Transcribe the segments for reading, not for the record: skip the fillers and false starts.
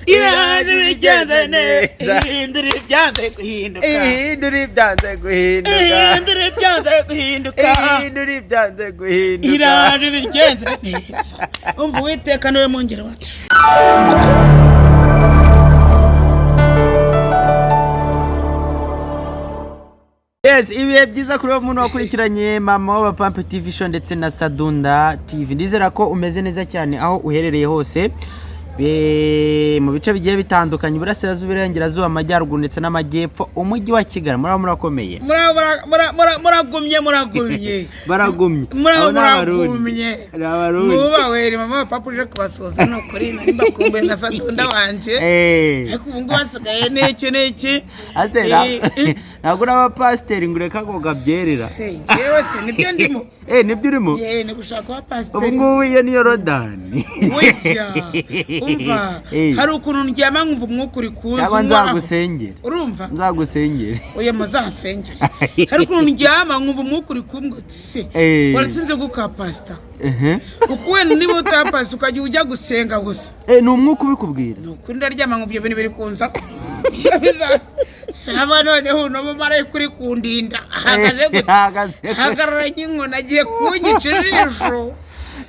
iraje bigenze neza ihindura ibyanze guhinduka ihindura ibyanze guhinduka ihindura ibyanze guhinduka ihindura ibyanze guhinduka iraje bigenze neza umva Uwiteka niwe mungeri wacu. Yes, ibihe byiza kuri umuntu wakurikiranye mama wabapampe TV show ndetse na Sadunda TV. Ndizera ko umeze neza cyane aho uherereye hose. Mu bice bigiye bitandukanye burasirazuba irengerazuba amajyaruguru ndetse n'amajyepfo umujyi wa Kigali murakomeye muragumye baragumye muragumye mubawe mama papa uje kubasoza no kuri nimba kumbe na Sadunda wanje ariko ubu ngo basigaye neke azera ntabwo n'aba pastori ngureka ko gabyerera jewe se nibyo ndimo nibyo urimo ni gushaka wa pastori ubu ngubu iyo niyo Rodani umva hari ukuntu ndyama nkumva umwuka uri kuza nzagusengera urumva nzagusengera oye muzasengere hari ukuntu ndyama nkumva umwuka uri kumwotse waratsinze guka pastor kuko we niba utapasa ukajya ujya gusenga gusa ni umwuka ubikubwira nuko ndaryama nkumva ibintu biri kunza saba noneho no mara kuri kundinda ahagaze gute hagarara nyinkona agiye kunyicirijo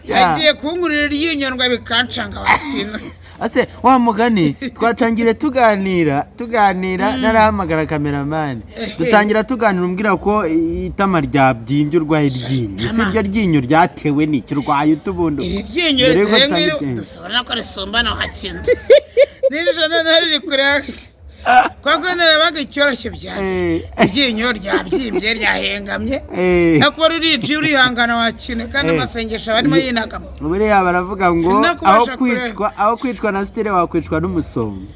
yagiye kungurira yinyondwa bikancanga watsina ase wa mugani twatangire tuganira narahamagara cameraman dutangira tuganira umbwira ko itama ryabyimbye urwaye ryinyo sibyo ryinyo ryatewe n'iki rwaye utubundo ryinyo rero dusubira ko resombana watsinze nijo nari kure kwako narabaga icyoroshye byaje ryinyo ryabyimbye ryahengamye nako ruriji urihangana wakine kandi amasengesha barimo yinagamo ubure baravuga ngo aho kwicwa na stile wakwicwa n'umusonga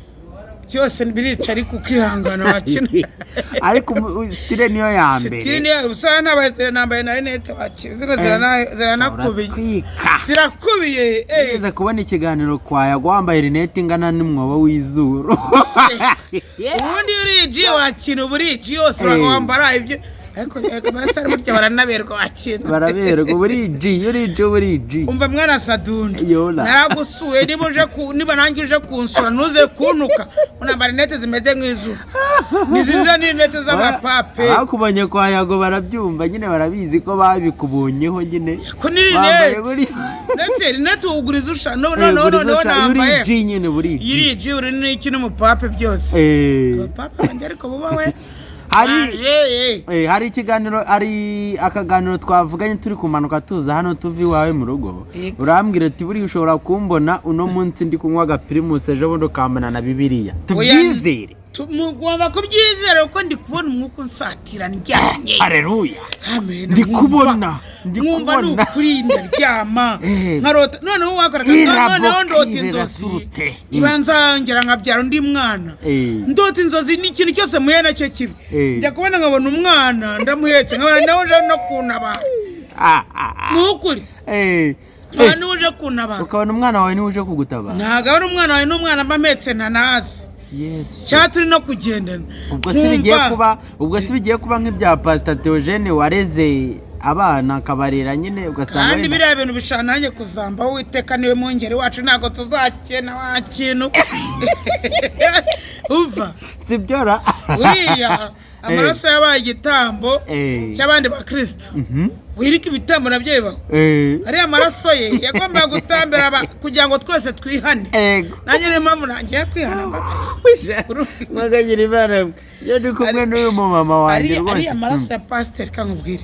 cyose birica ariko kwihangana wakine ariko stile niyo yambere stile niyo usana abazira nambaye na net wakizira ziranakubiye zirakubiye neza kubona ikiganiro kwaya gwambaye net ingana n'umwobo w'izuru ubundi uriji wakine uburiji yose uragwambara ibyo ariko basara burya baranaberwa wakine baraberwa buriji umva mwana Sadunda naragusuye niba nangije kunsura nuze kuntuka unambara net zimeze nk'izuba niziza ni net z'abapape akubonye kwa yago barabyumva nyine barabizi ko babikubonyeho nyine ko ni net net uguriza usha no nambaye buriji nyine buriji uri n'iki n'umupape byose abapape banje ariko bubawe hari ikiganiro ari akaganiro twavuganye turi kumanuka tuza hano tuvi wawe mu rugo urambwira ati buri ushobora kumbona uno munsi ndi kunywa Primus ejo bundo kamana na Bibiliya tubyizere mugomba kubyizera uko ndi kubona umwuka unsatira njyanye haleluya amen ndikubona n'ukuri ndaryama nkarota noneho wagaragaza noneho ndota inzozi ibanzangira nkabyara undi mwana ndota inzozi n'ikintu cyose muye nacyo kibi njya kubona nkabona umwana ndamuhetse nkabona nawe no kunaba n'ukuri none uje kunaba ukabona umwana wawe ni uje kugutaba ntago ari umwana wawe n'umwana mbametse ntanazi Yes. Cyaturi no kugendana. Ubwo sibigiye kuba nk'ibya Pastor Theogene wareze abana akabarera nyine ugasanga kandi biriya bintu bishananye kuzamba Uwiteka niwe mungeri wacu ntago tuzakena wakintu. Uva. Sibyora. Uriya amaraso yabaye igitambo cy'abandi ba Kristo. Wirika ibitambo nabyo bibaho. Ari amaraso ye yagomba gutambira kugira ngo twese twihane. Nanjye ne mpamvu nangiye kwihana mwagagira ibara yo ndi kumwe n'uyu mama wanjye rwose. Ari amaraso ya pastor kankubwire.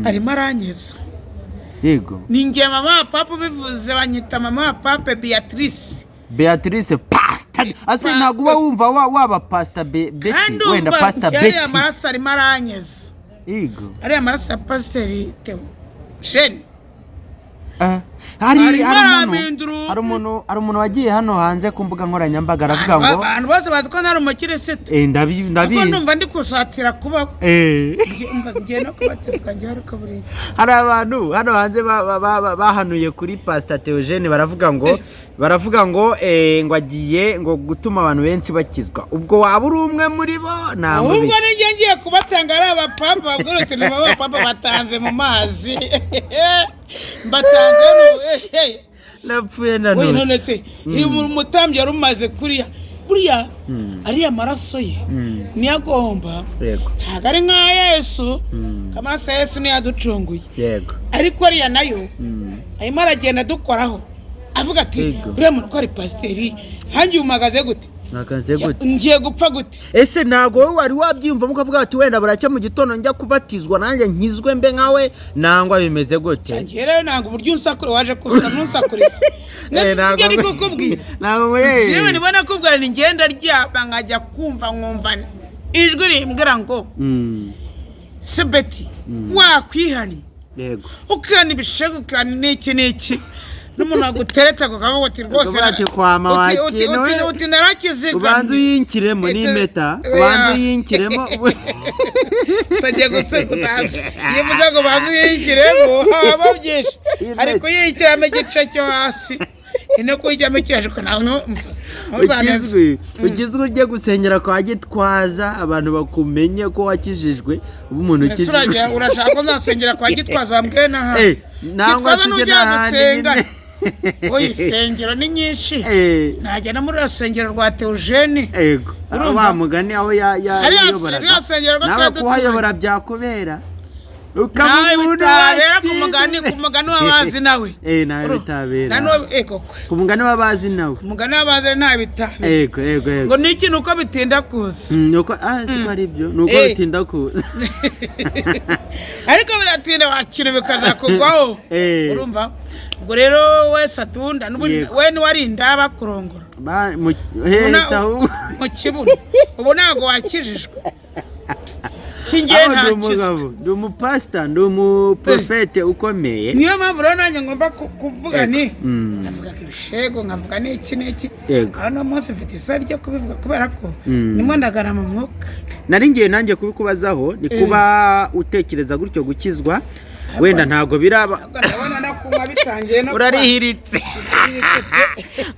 Ari maranyeza. Yego. Ningiye mama papa bivuze banyita mama papa Beatrice pastor. Ase naguba wumva waba pastor Betty wenda pastor Betty. Ari amaraso ari maranyeza. Yego. Ari amaraso ya pastor Theo. Sheni. Hari umuntu wagiye hano hanze ku mbuga nkoranyambaga aravuga ngo abantu bose bazi ko ntari umukire sete ndabizi kuko numva ndi kusatira kuba ngiye no kubatizwa ngiye ariko buriye hari abantu hano hanze bahanuye kuri Pastor Theogene baravuga ngo ngo agiye ngo gutuma abantu benshi bakizwa ubwo waba uri umwe muri bo ntabwo ubwo ngiye kubatanga ari abapapa babwira ati abapapa batanze mu mazi batanze napfuye nanone none se umutambyi yari umaze kuriya buriya ariya maraso ye niyo agomba ntabwo ari nka Yesu amaraso ya Yesu niyo yaducunguye ariko ariya nayo arimo aragenda dukoraho avuga ati uriya muntu ko ari pasiteri nkange umagaze gute ngiye gupfa gute ese ntago wowe wari wabyiyumva mukavuga ati wenda buracya mu gitondo njya kubatizwa nanjye nkizwe mbe nkawe nangwa bimeze gute rero ntabwo uburyo unsakure waje kusa ntusakurize ntabwo ari kukubwira ntabwo yewe nibona kubwira ni ngenda ryaba nkajya kumva nkumva ijwi rimbwira ngo sebeti wakwihanye ukana ibishego ukana n'iki n'umuntu agutereta kukavuga ati rwose uti narakiziga ubanza uyinkiremo n'impeta ubanza uyinkiremo utagiye gusegutanza iyo uvuze ngo ubanza uyinkiremo haba byinshi ariko uyikiramo igice cyo hasi ino kuyijyamo ikiyashiko nawe ugizwe ujye gusengera kwa Gitwaza abantu bakumenye ko wakijijwe umuntu ukijijwe urashaka ko nzasengera kwa Gitwaza wambwiye n'aha Gitwaza n'ujya gusenga oye isengero ni nyinshi najya no muri rusengero rwa Theogene wa mugani aho yayoboraga nawe kuhayobora byakubera nawe bitabera ku mugani w'abazi nawe nawe bitabera ku mugani w'abazi nawe ku mugani w'abazi nta bitabera ngo ni ikintu uko bitinda kuza nuko siko ari byo nuko bitinda kuza ariko biratinda wakira bikazakugwaho urumva ubwo rero wese atunda we niwarinda bakurongora mu kibuno ubu ntabwo wakijijwe ndi umupasita ndi umuprofete ukomeye niyo mpamvu rero nanjye ngomba kuvuga navuga ko ibishego nkavuga n'iki hano munsi mfite isari ryo kubivuga kubera ko nimwe ndagara mu mwuka nari ngiye nanjye kubikubazaho ni kuba utekereza gutyo gukizwa wenda ntago biraba ndabona nakunywa bitangiye no urarihiritse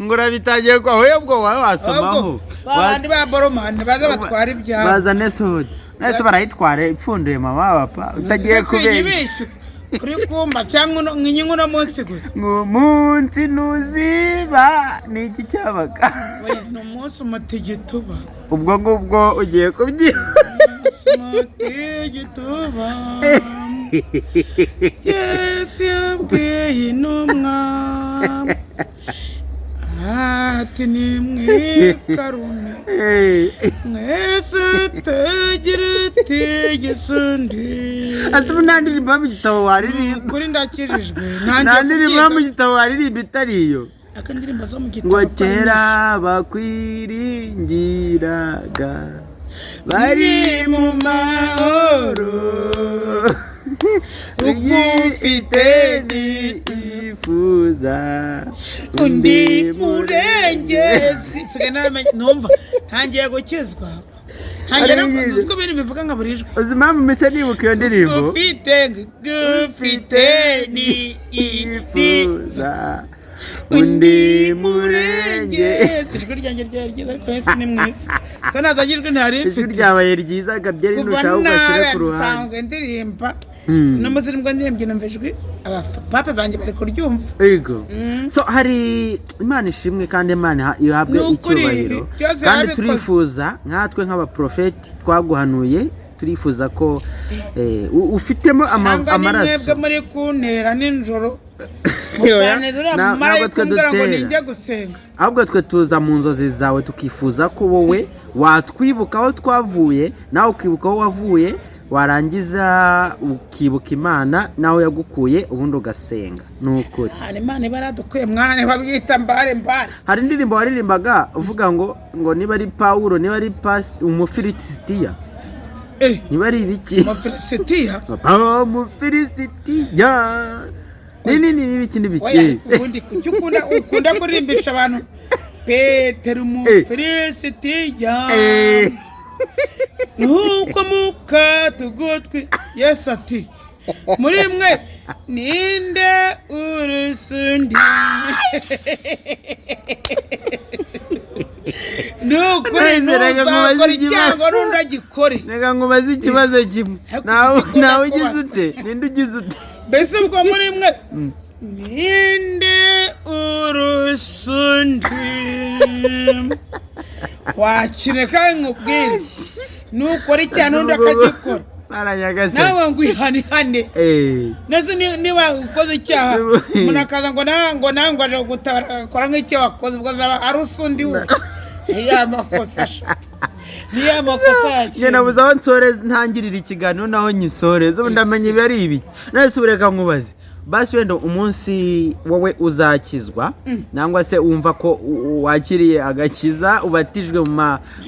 ngo urabitangiye kwa hoye bwo wasomaho abandi ba boromani baza batwara ibyaha baza nesode nese barayitwara ipfunduye mama papa utagiye kubeshya kuri kumba cyangwa nkinyingo no munsi gusa munsi nuziba ni iki cyabaga no munsi umutigituba ubwo ngubwo ugiye kubyiha umutigituba Yesu yabwiye intumwa ati nimwikarune mwese tegere tegisundi ati munandirimba mu gitabo waririmba kuri ndakijijwe nandirimba mu gitabo waririmba itariyo akandirimba zo mu gitabo ngo kera bakwiringiraga bari mu mahoro ugufite nifuza undi murengezi numva ntangiye gukizwa ntangiye nako biri bivuga nka burijwe uzi impamvu mise nibuka iyo ndirimbo gufite nifuza undi murengezi ijwi ryanjye ryari ryiza ariko Yesu ni mwiza ko nazagirwe ntari ijwi ryabaye ryiza gabyari ntushaka ugashyira ku ruhande nsanzwe ndirimba no muzirimba ndirimbye numva ijwi abapape banjye bari kuryumva yego so hari Imana ishimwe kandi Imana ihabwe icyubahiro kandi turifuza nkatwe nk'abaprofeti twaguhanuye turifuza ko ufitemo amaraso mwebwe muri kuntera ninjoro ahubwo twe tuza mu nzozi zawe tukifuza ko wowe watwibuka aho twavuye nawe ukibuka aho wavuye warangiza ukibuka Imana nawe yagukuye ubundi ugasenga n'ukuri Imana ibaradukuye mwana niba bwita mbare hari indirimbo waririmbaga uvuga ngo niba ari Paulo niba ari umufilisitiya niba ari ibiki umufilisitiya ni ibiki n'ibiki ukunda kurimbisha abantu Petero umufilisitiya nuko mukatugutwi Yesu ati muri mwe ninde urusundi nukuri ntuzakora icyago n'undagikore reka nkubaze ikibazo kimwe nawe ugize ute ninde ugize ute mbese ubwo muri mwe ninde urusundi wakireka nkubwire nukora icyane undi akagikora nawe ngo ihanihane nese niba ukoze icyaha umuntu akaza ngo nawe aje gutabara akora nk'icyo wakoze ubwo azaba ari usundi we niyo makosa niyo makosa njye nabuze aho nsoreza ntangirira ikiganiro naho nyisoreza ubu ndamenye ibi ari ibiki nese ureka nkubaze basi wenda umunsi wowe uzakizwa nangwa se wumva ko wakiriye agakiza ubatijwe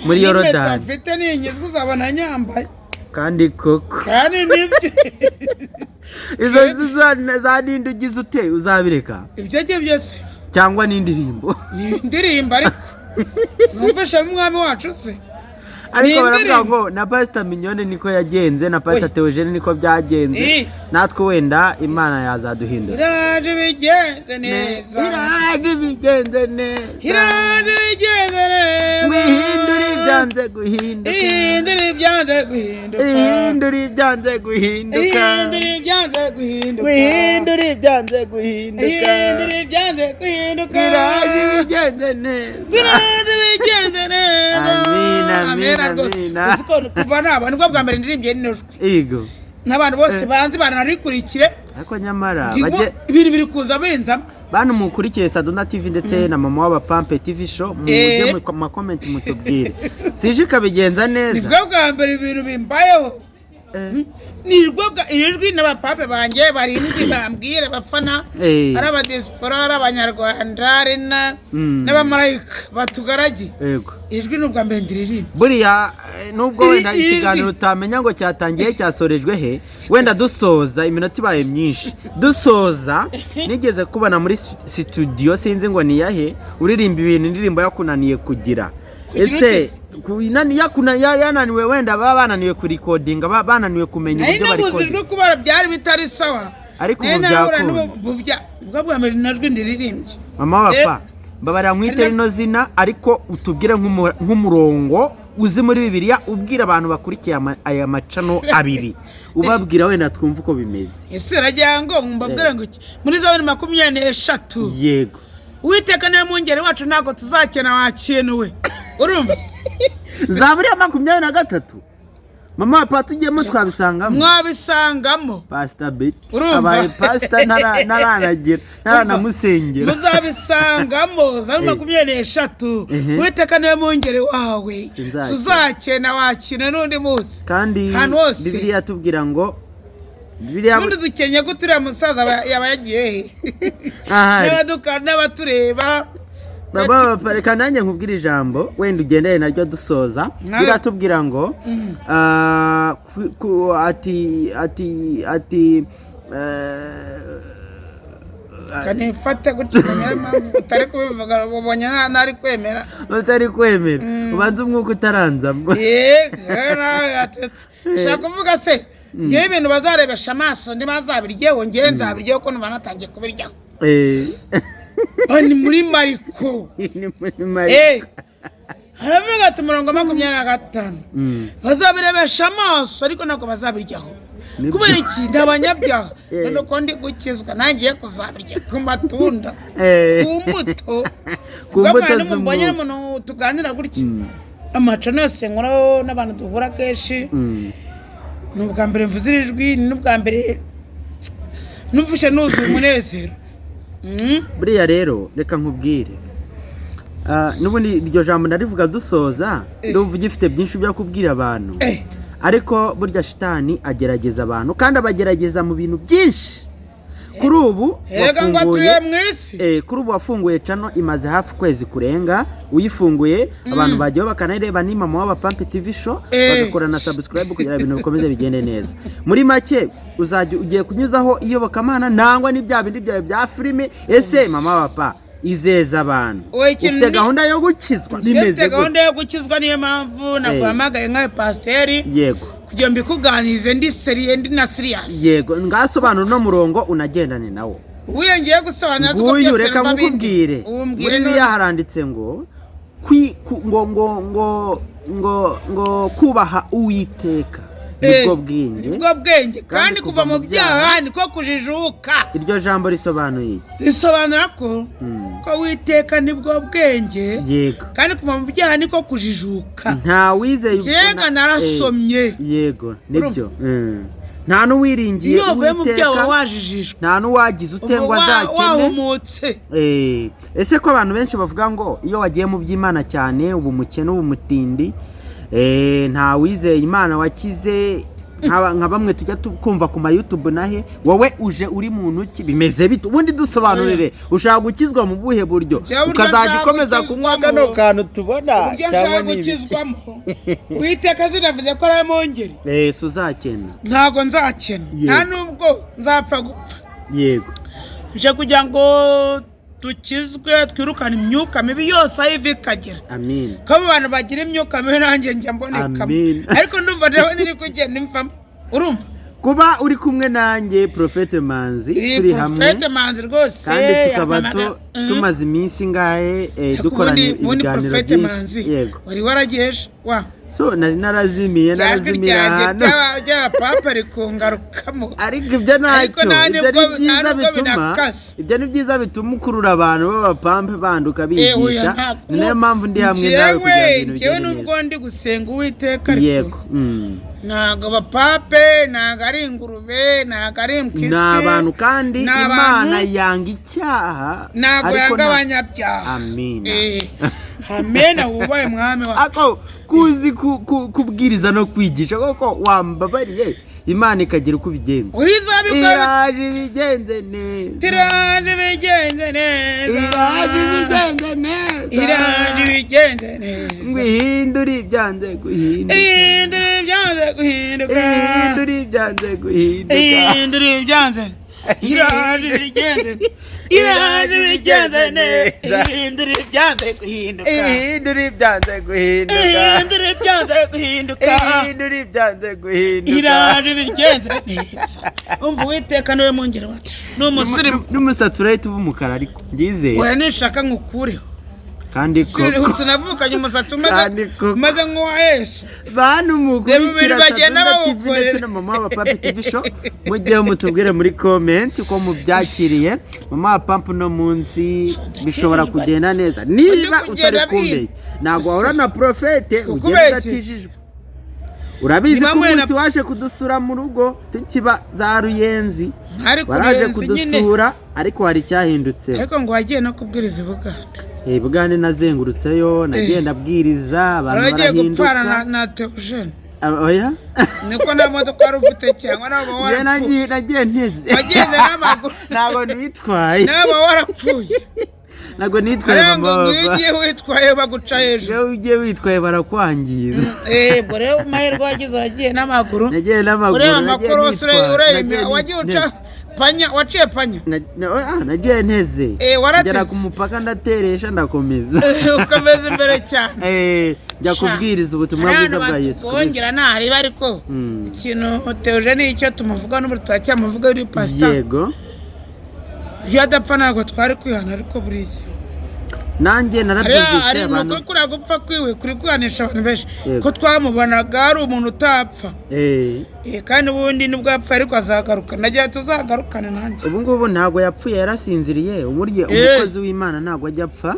muri Yorodani mfite n'inyizwe uzabona nyambaye kandi koko kandi nibyo izo za ninde ugize ute uzabireka ibyo byose cyangwa n'indirimbo ariko numvisha umwami wacu se ariko baravuga ngo na pastor Mignone niko yagenze na pastor Theogene niko byagenze natwe wenda Imana yazaduhindura iraje bigenze neza wihindura ibyanze guhinduka amina kuva nabo nibwo bwa mbere ndirimbye n'ijwi yego n'abantu bose banzi banarikurikire ariko nyamara ibintu biri kuza benzamo bantu mukurikiye Sadona TV ndetse na mama w'abapampe TV show mujye mu comment mutubwire sije kabigenza neza nibwo bwa mbere ibintu bimbayeho irijwi n'abapampe banjye barindwi bambwire bafana ari abadiaspora ari abanyarwanda n'abamarayika batugaragiye yego ijwi n'ubwa mbere ndiririmba buriya nubwo wenda ikiganiro utamenya ngo cyatangiye cyasorejwe he wenda dusoza iminota ibaye myinshi dusoza nigeze kubona muri studio sinzi ngo ni yahe uririmba ibintu indirimbo yakunaniye kugira ese yananiwe wenda baba bananiwe ku recording bananiwe kumenya uburyo bari recording nabuzijwe kubara byari bitari sawa ariko ubu bwa mbere najwe ndirimbye mama wapfa mbabarira nkwite rino zina ariko utubwire nk'umurongo uzi muri Bibiliya ubwira abantu bakurikiye aya macano abiri ubabwira wenda twumva uko bimeze ese rajya ngo mbabwira ngo muri Zaburi 23 yego Uwiteka niwe mwungeri wacu ntago tuzakena wakenuwe urumva Zaburi 23 mama wapfa tugiyemo mwabisangamo pastor bet abaye pastor naranamusengera muzabisangamo Zaburi 23 Uwiteka niwe mwungeri wawe tuzakena wakina n'undi munsi kandi Bibiliya yatubwira ngo Sibundi dukenye ko turiya musaza yaba yagiye n'abatureba baba pareka nanjye nkubwira ijambo wenda ugendere naryo dusoza biratubwira ngo ati kanifata gutyo mpamvu utari kubivuga ubonye ntari kwemera utari kwemera ubanza umwuka utaranzamo shaka kuvuga se ngewe ibintu bazarebesha amaso ntibazabiryeho ngewe nzabiryeho ko nuba natangiye kubiryaho ni muri mariko haravuga ati 25 bazabirebesha amaso ariko ntabwo bazabiryaho kubera iki ndabanyabyaha none ko ndi gukizwa nangiye kuzabirya ku matunda ku mbuto z'umuntu n'umuntu tuganira gutya amacana yose nkora n'abantu duhura kenshi n'ubwa mbere mvuze ijwi n'ubwa mbere numvishe nuzuye umunezero buriya rero reka nkubwire n'ubundi iryo jambo ndarivuga dusoza ndumva ugifite byinshi byo kubwira abantu ariko burya shitani agerageza abantu kandi abagerageza mu bintu byinshi kuri ubu wafunguye cano imaze hafi kwezi kurenga uyifunguye abantu bagiye bakanareba ni mama w'abapampe TV show bagakora na subscribe kugira ibintu bikomeze bigende neza muri make ugiye kunyuzaho iyobokamana nangwa n'ibya bindi byawe bya filime ese mama w'abapa izeza abantu ufite gahunda yo gukizwa ufite gahunda yo gukizwa niyo mpamvu naguhamagaye nka pastori yego kugira ngo mbikuganirize ndi serious yego ngasobanura no murongo unagendane nawo wiyongeye gusobanura ko byose reka nkubwire muri Bibiliya haranditse ngo kubaha Uwiteka nibwo bwenge kandi kuva mu byaha niko kujijuka. Iryo jambo risobanuye iki? Risobanura ko Uwiteka nibwo bwenge, yego, kandi kuva mu byaha niko kujijuka. Nta wizeye ubwo narasomye, yego, nibyo. Nta n'uwiringiye Uwiteka, nta n'uwagize utengwa azakene, wahumutse. Ese ko abantu benshi bavuga ngo iyo wagiye mu by'Imana cyane ubu mukene ubu mutindi, nta wizeye Imana wakize nka bamwe tujya kumva ku ma YouTube nahe, wowe uje uri muntu ki bimeze bite? Ubundi dusobanurire, ushaka gukizwa mu buhe buryo ukazajya ukomeza kunywa kano kantu tubona cyangwa gukizwamo? Uwiteka ziravuze ko ari mongeri, uzakena. Ntago nzakena, nta nubwo nzapfa gupfa. Yego, nje kugira ngo dukizwe, twirukane imyuka mibi yose aho iva ikagera. Amen. Ko abantu bagira imyuka mibi nanjye njya mbonekamo, ariko ndumva rero niri kugenda mvamo. Urumva kuba uri kumwe nanjye Prophet Manzi, turi hamwe Prophet Manzi rwose, kandi tukaba tumaze iminsi ngahe dukorana ibiganiro byinshi. Yego, wari waragiyeje wa so nari narazimiye hano bya papa rikungarukamo, ariko ibyo ntacyo, ibyo ni byiza bituma ukurura abantu b'abapampe banduka bigisha. Niyo mpamvu ndi hamwe nawe kugira ngo ibintu bigende neza. Nubwo ndi gusenga Uwiteka, ariko ntago abapape, ntago ari ingurube, ntago ari impyisi, ni abantu, kandi Imana yanga icyaha, ntago yanga abanyabyaha. Amen. Wubahe mwami wacu. Kuzi kubwiriza no kwigisha koko wambabariye, Imana ikagira uko bigenza. Iraje bigenze neza, iraje bigenze neza, iraje bigenze neza, ngwihindura ibyanze guhinduka, ihindura ibyanze guhinduka, ihindura ibyanze guhinduka, ihindura ibyanze, iraje bigenze, iraje bigenze neza, ihindura ibyanze guhinduka, ihindura ibyanze guhinduka, ihindura ibyanze guhinduka, ihindura ibyanze guhinduka, iraje bigenze neza. Umva Uwiteka niwe mungeri wacu, n'umusirimu, n'umusatsi urahita uba umukara, ariko ngizeye we nishaka ngukureho, kandi ko sinavukanye umusatsi umaze nk'uwa Yesu. Bantu mukurikira Sadunda TV ndetse na mama wabapampe TV show, mujye mutubwire muri comment uko mubyakiriye. Mama wabapampe no munsi bishobora kugenda neza niba utari kumbe, ntabwo wahora na Prophet ugenda akijijwe. Urabizi ko umunsi waje kudusura mu rugo tukiba za Ruyenzi, waraje kudusura, ariko hari cyahindutse. Ariko ngo wagiye no kubwiriza Bugande. Bugande nazengurutseyo, nagenda abwiriza, abantu barahinduka. Wagiye gupfana na Theogene. Oya, niko nta modoka wari ufite cyangwa nabo warapfuye? Nagiye nteze, wagenze n'amaguru, ntabwo nitwaye, nabo warapfuye. Ntabwo nitwaye mama baba. Ugiye witwaye baguca hejuru, ugiye witwaye barakwangiza. Bore umahirwe wagize, wagiye n'amaguru. Nagiye n'amaguru, ureba amakuru ureba, wagiye uca panya, waciye panya. Nagiye nteze, ngera ku mupaka ndateresha ndakomeza. Ukomeza imbere cyane, njya kubwiriza ubutumwa bwiza bwa Yesu. Wongera ntariba, ariko ikintu Theogene icyo tumuvuga n'ubu turacyamuvuga uri pastor. Yego, iyo adapfa ntabwo twari kwihana, ariko buriya nanjye narabyigisha abantu. Ari kuri gupfa kwiwe kuri kwihanisha abantu benshi, ko twamubonaga ari umuntu utapfa. Kandi ubundi nubwo yapfa ariko azagaruka, nagiye tuzagarukana nanjye. Ubu ngubu ntabwo yapfuye, yarasinziriye. Umukozi w'Imana ntabwo ajya apfa,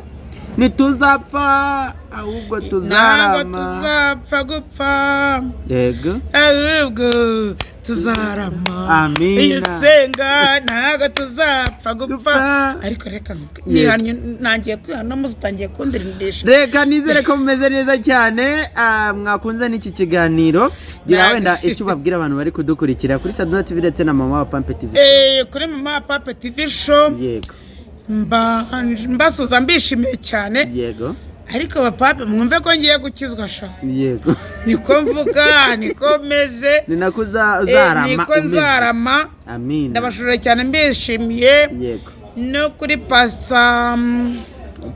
ntituzapfa ahubwo tuzarama. Ntabwo tuzapfa gupfa, yego, ahubwo tuzarama. Amina. Iyo senga ntabwo tuzapfa gupfa, ariko reka nihanye, nangiye kwihana muzi utangiye kundirindisha. Reka nizere ko mumeze neza cyane, mwakunze n'iki kiganiro. Gira wenda icyo babwira abantu bari kudukurikira kuri Sadunda TV ndetse na mama wabapampe TV. Kuri mama wabapampe TV show. Yego, mbasuza mbishimiye cyane. Yego, ariko abapape mwumve ko ngiye gukizwa sha. Yego, niko mvuga, niko meze, ni nako uzarama, niko nzarama. Amina. Ndabashurira cyane mbishimiye. Yego, no kuri pastor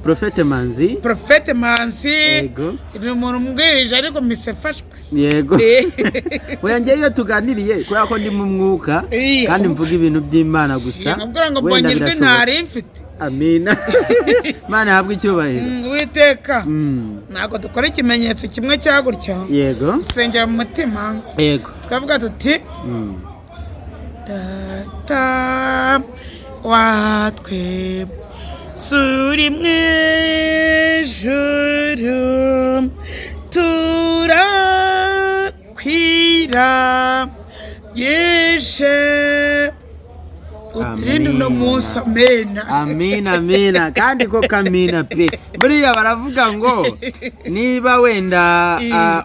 Prophet Manzi. Prophet Manzi. Yego, ni umuntu mbwirije ariko misefashwe. Yego, wengeye iyo tuganiriye kubera ko ndi mu mwuka kandi mvuga ibintu by'Imana gusa. Ngabwira ngo mbonyejwe ntari mfite. amina Imana yahabwe icyubahiro Uwiteka ntabwo dukora ikimenyetso kimwe cya gutya yego dusengera mu mutima yego twavuga tuti data watwe suri mu ijuru turakwira yeshe utirinde uno munsi amina kandi ko kamina pe buriya baravuga ngo niba wenda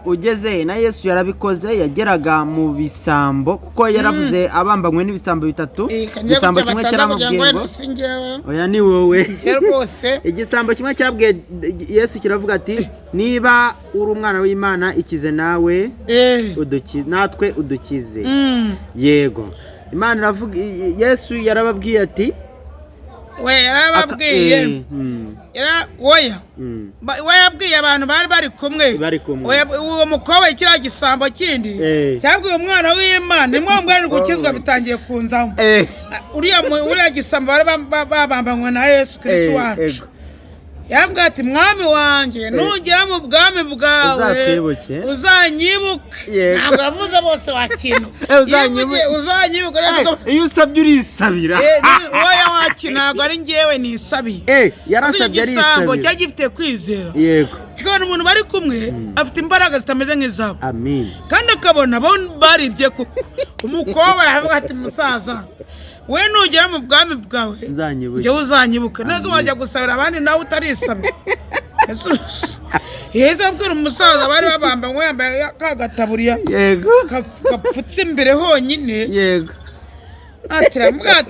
ugeze na Yesu yarabikoze yageraga mu bisambo kuko yaravuze abambanywe n'ibisambo bitatu igisambo kimwe cyaramubwiye ngo oya ni wowe igisambo kimwe cyabwiye Yesu kiravuga ati niba uri umwana w'Imana ikize nawe udukize natwe udukize yego Imana iravuga Yesu yarababwiye ati we yarababwiye oya yabwiye abantu bari kumwe uwo mukobwa ikira gisambo kindi cyabwiye umwana w'Imana nimwe gukizwa bitangiye kunzaho uriya gisambo bari babambanywe na Yesu Kristo wacu yambwiye ati mwami wanjye nugera mu bwami bwawe uzanyibuke ntabwo yavuze bose wakina uzanyibuke iyo usabye urisabira wowe wakina ntabwo ari njyewe nisabiye yarasabye arisabira igisambo cyari gifite kwizera yego kikabona umuntu bari kumwe afite imbaraga zitameze nk'izabo kandi akabona bo baribye kuko umukobwa yavuga ati musaza we nugera mu bwami bwawe njye uzanyibuka neza wajya gusabira abandi nawe utarisabira Yesu abwira umusaza bari babambanywe yambaye kagataburiya gapfutse imbere honyine yego ati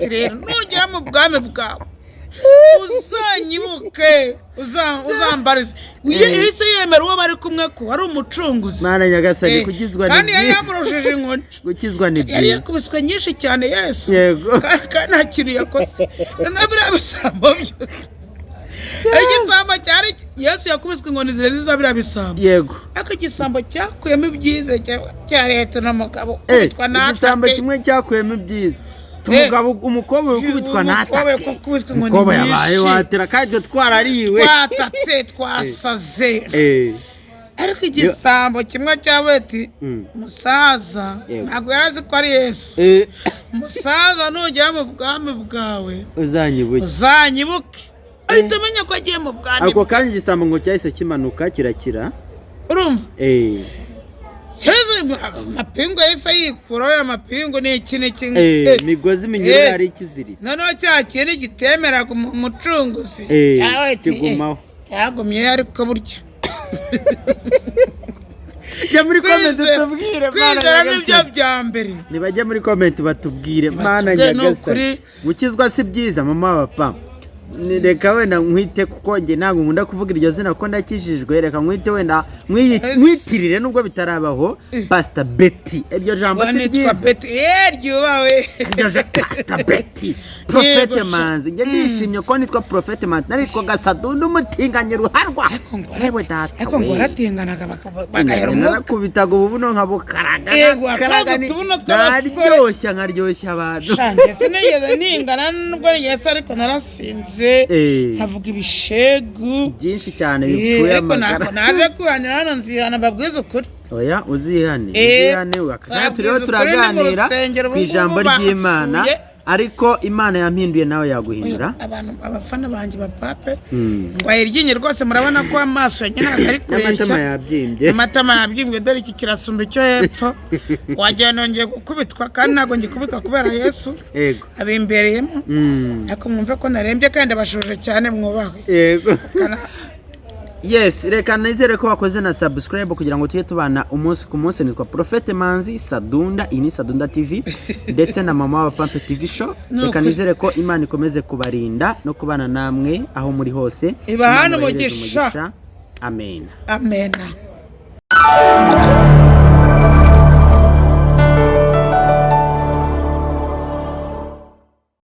rero nugera mu bwami bwawe uzanyibuke uzambarize yahise yemera uwo bari kumwe ko ari umucunguzi Mana nyagasani kugizwa ni kandi yari yamurushije inkoni gukizwa ni byiza yari yakubiswe nyinshi cyane Yesu yego kandi nta kintu yakoze nabira bisambo igisambo cyari Yesu yakubiswe inkoni ziza bira bisambo yego akagisambo cyakuyemo ibyiza cya leta n'umugabo kwitwa natwe igisambo kimwe cyakuyemo ibyiza umugabo umukobwa ukubitwa natwe umukobwa yabaye watera kandi twarariwe twatatse twasaze ariko igisambo kimwe cyabeti musaza ntabwo yarazi ko ari Yesu musaza nugera mu bwami bwawe uzanyibuke ahita amenya ko agiye mu bwami ako kandi igisambo ngo cyahise kimanuka kirakira urumva amapingu yahise yikuraho amapingu ni iki migozi minyururu yari ikiziritse noneho cya kintu gitemeraga umucunguzi kigumaho cyagumye ariko buryo jya muri komenti tubwire kwizera nibyo bya mbere nibajya muri komenti batubwire Mana nyagasani gukizwa si byiza mama wabapampe reka wenda nkwite kuko njye ntabwo nkunda kuvuga iryo zina ko ndakijijwe reka nkwite wenda mwitirire nubwo bitarabaho Pastor Betty iryo jambo si ryiza ryubawe Pastor Betty Prophet Manzi njye nishimye ko nitwa Prophet Manzi naritwa Gasadunda umutinganye ruharwa yewe data ariko ngo ratinganaga bagahera umwuka kubitaga ubu no nkabukaraga tubuno tw'abasore nkaryoshya abantu shange sinigeze ningana nubwo Yesu ariko narasinze havuga ibishegu byinshi cyane bipfuye amagara naje kwihanira hano nzihana babwiza ukuri oya uzihane wakati rero turaganira ku ijambo ry'Imana ariko Imana yampinduye nawe yaguhindura abafana banjye bapape ngo ayiryinye rwose murabona ko amaso yanjye ari kureshya amatama yabyimbye dore iki kirasumba icyo hepfo wagira nongeye gukubitwa kandi ntabwo ngikubitwa kubera Yesu abimbereyemo ariko mwumve ko narembye kandi abashuje cyane mwubahwe yego Yes, reka nizere ko wakoze na subscribe kugira ngo tujye tubana umunsi ku munsi. Nitwa Prophet Manzi Sadunda, ini Sadunda TV ndetse na mama wabapampe TV show. Reka nizere ko Imana ikomeze kubarinda no kubana namwe aho muri hose. Ibahana umugisha. Amen. Amen.